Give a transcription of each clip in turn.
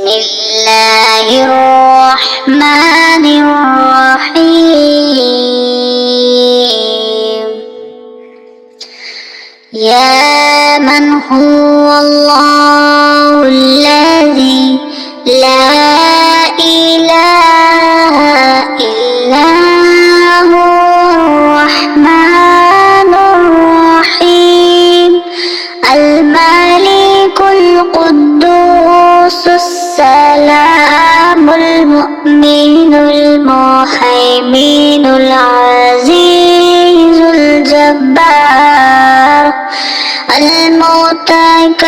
الله الرحمن الرحيم. يا من هو الله الذي لا إله إلا هو الرحمن الرحيم. الملك القدوس السلام المؤمن المهيمن العزيز الجبار المتكبر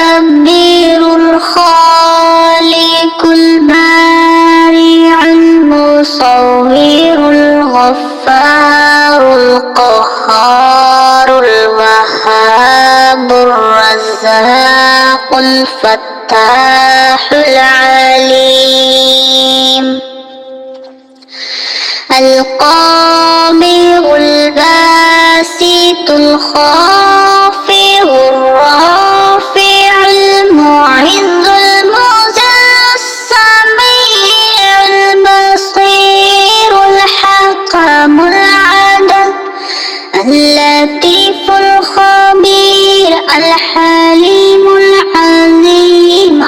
الخالق البارع المصور الغفار القهار الوهاب الرزاق الفتاح العليم القابض الباسط الخافض الرافع المعز المذل السميع البصير الحكم العدل اللطيف الخبير الحليم العظيم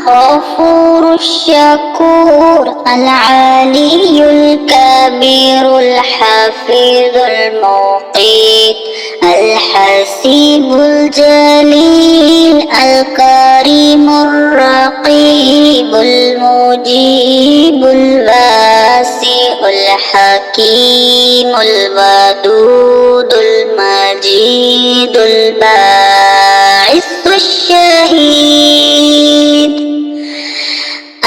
الغفور الشكور العلي الكبير الحفيظ المقيت الحسيب الجليل الكريم الرقيب المجيب الواسع الحكيم الودود المجيد الباعث الشهيد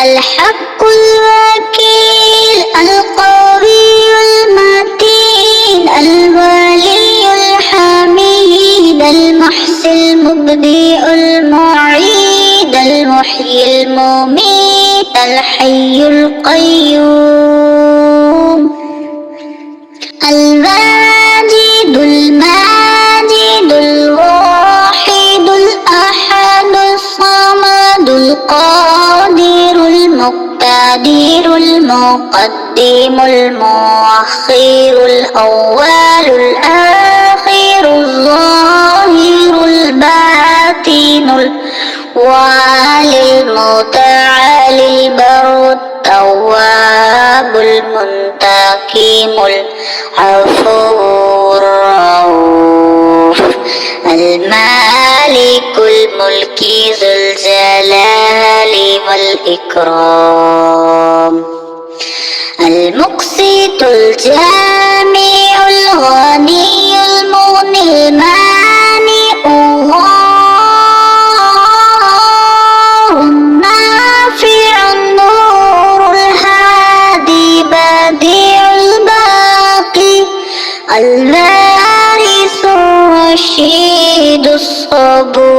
الحق الوكيل القوي المتين الولي الحميد المحسن المبدئ المعيد المحيي المميت الحي القيوم الواجد الماجد الواحد الأحد الصمد القادر المقتدر المقدم المؤخر الأول الآخر الظاهر الباطن الوالي المتعالي البر التواب المنتقم العفو الرؤوف المالك الملك ذو الجلال والإكرام المقسط الجامع الغني المغني المانع الله النافع النور الهادي بديع الباقي الوارث الرشيد الصبور